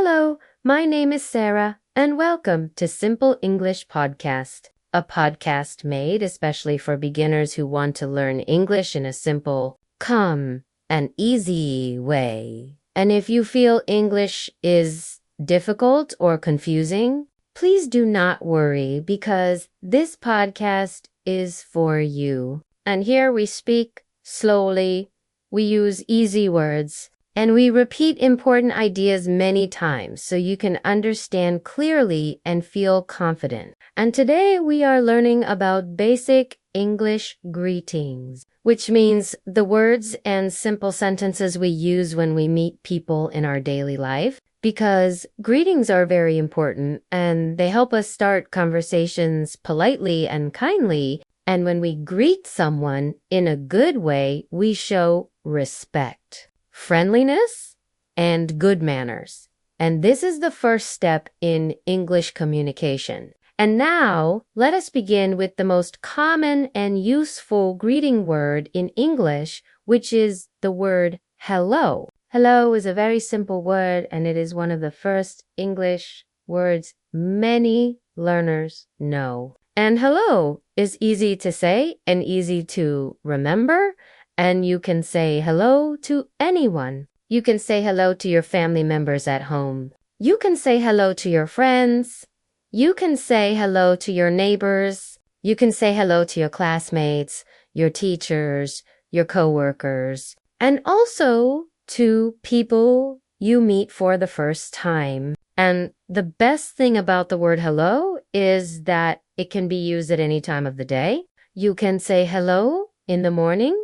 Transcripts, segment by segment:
Hello, my name is Sarah, and welcome to Simple English Podcast, a podcast made especially for beginners who want to learn English in a simple, calm, and easy way. And if you feel English is difficult or confusing, please do not worry because this podcast is for you. And here we speak slowly, we use easy words, and we repeat important ideas many times so you can understand clearly and feel confident. And today we are learning about basic English greetings, which means the words and simple sentences we use when we meet people in our daily life. Because greetings are very important and they help us start conversations politely and kindly. And when we greet someone in a good way, we show respect, friendliness, and good manners. And this is the first step in English communication. And now, let us begin with the most common and useful greeting word in English, which is the word hello. Hello is a very simple word, and it is one of the first English words many learners know. And hello is easy to say and easy to remember, and you can say hello to anyone. You can say hello to your family members at home. You can say hello to your friends. You can say hello to your neighbors. You can say hello to your classmates, your teachers, your coworkers, and also to people you meet for the first time. And the best thing about the word hello is that it can be used at any time of the day. You can say hello in the morning.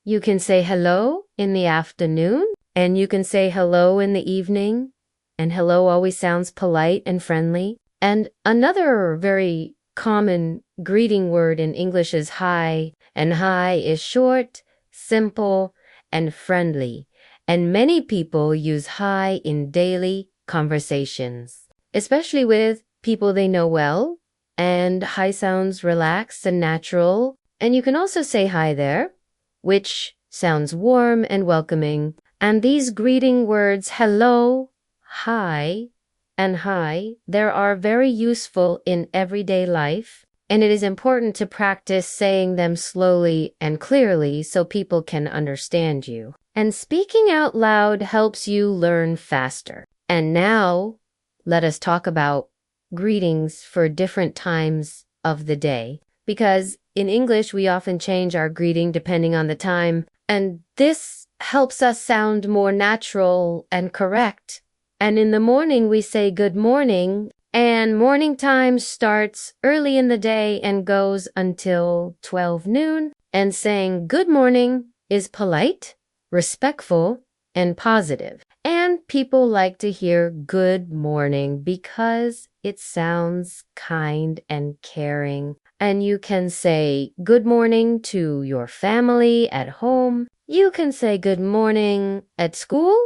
You can say hello in the afternoon. And you can say hello in the evening. And hello always sounds polite and friendly. And another very common greeting word in English is hi. And hi is short, simple, and friendly. And many people use hi in daily conversations, especially with people they know well. And hi sounds relaxed and natural. And you can also say hi there, which sounds warm and welcoming. And these greeting words, hello, hi, and hi, they are very useful in everyday life. And it is important to practice saying them slowly and clearly so people can understand you. And speaking out loud helps you learn faster. And now, let us talk about greetings for different times of the day. Because in English, we often change our greeting depending on the time. And this helps us sound more natural and correct. And in the morning, we say good morning. And morning time starts early in the day and goes until 12 noon. And saying good morning is polite, respectful, and positive. And people like to hear good morning because it sounds kind and caring. And you can say good morning to your family at home. You can say good morning at school.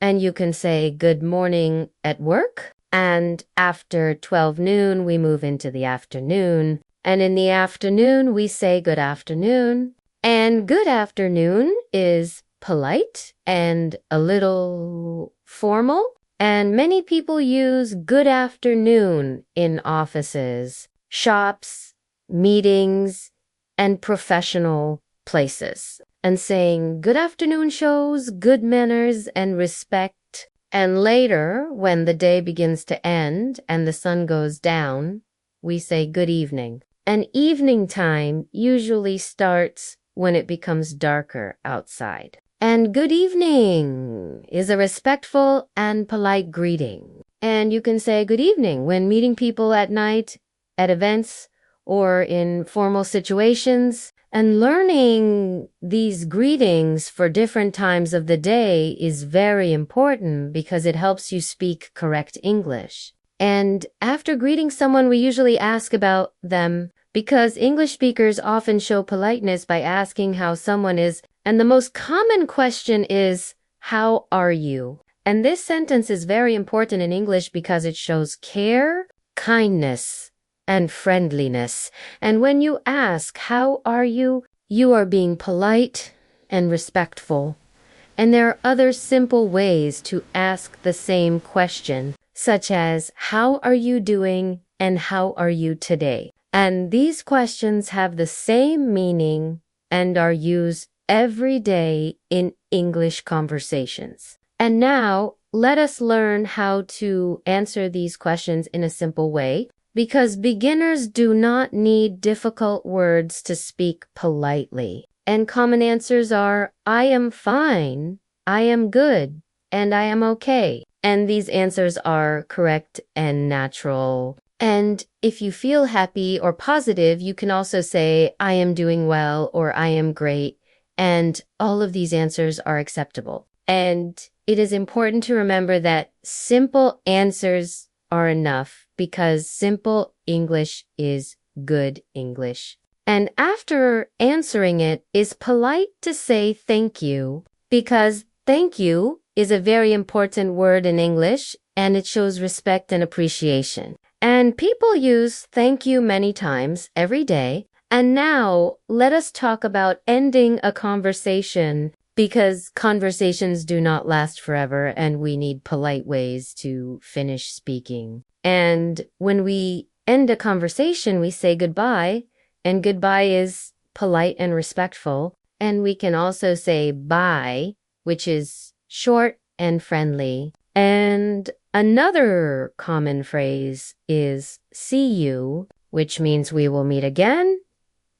And you can say good morning at work. And after 12 noon, we move into the afternoon. And in the afternoon, we say good afternoon. And good afternoon is polite and a little formal. And many people use good afternoon in offices, shops, meetings, and professional places. And saying good afternoon shows good manners and respect. And later, when the day begins to end and the sun goes down, we say good evening. And evening time usually starts when it becomes darker outside. And good evening is a respectful and polite greeting. And you can say good evening when meeting people at night, at events, or in formal situations. And learning these greetings for different times of the day is very important because it helps you speak correct English. And after greeting someone, we usually ask about them because English speakers often show politeness by asking how someone is. And the most common question is, how are you? And this sentence is very important in English because it shows care, kindness, and friendliness. And when you ask, how are you? You are being polite and respectful. And there are other simple ways to ask the same question, such as, how are you doing and how are you today? And these questions have the same meaning and are used every day in English conversations. And now, let us learn how to answer these questions in a simple way, because beginners do not need difficult words to speak politely. And common answers are, I am fine, I am good, and I am okay. And these answers are correct and natural. And if you feel happy or positive, you can also say, I am doing well or I am great. And all of these answers are acceptable. And it is important to remember that simple answers are enough because simple English is good English. And after answering it, it's polite to say thank you because thank you is a very important word in English and it shows respect and appreciation. And people use thank you many times every day. And now let us talk about ending a conversation because conversations do not last forever and we need polite ways to finish speaking. And when we end a conversation, we say goodbye, and goodbye is polite and respectful. And we can also say bye, which is short and friendly. And another common phrase is see you, which means we will meet again.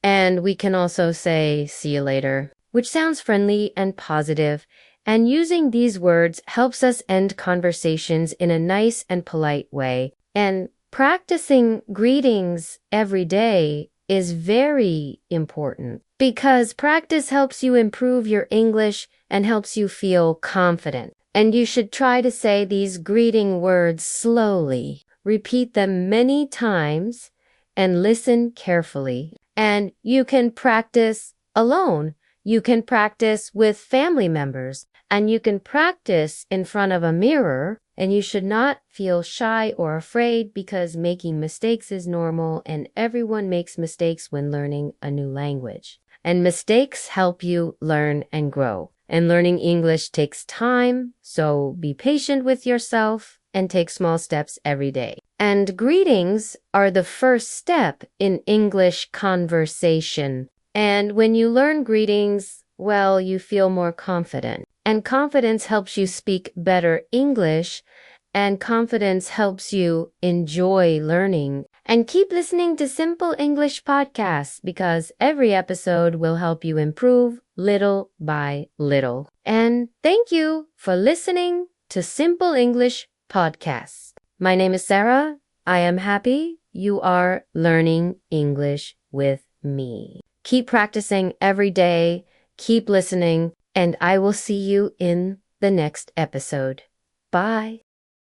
And we can also say see you later, which sounds friendly and positive. And using these words helps us end conversations in a nice and polite way. And practicing greetings every day is very important because practice helps you improve your English and helps you feel confident. And you should try to say these greeting words slowly. Repeat them many times and listen carefully. And you can practice alone. You can practice with family members. And you can practice in front of a mirror. And you should not feel shy or afraid because making mistakes is normal and everyone makes mistakes when learning a new language. And mistakes help you learn and grow. And learning English takes time, so be patient with yourself and take small steps every day. And greetings are the first step in English conversation. And when you learn greetings, well, you feel more confident. And confidence helps you speak better English, and confidence helps you enjoy learning. And keep listening to Simple English Podcasts because every episode will help you improve little by little. And thank you for listening to Simple English Podcasts. My name is Sarah. I am happy you are learning English with me. Keep practicing every day. Keep listening. And I will see you in the next episode. Bye.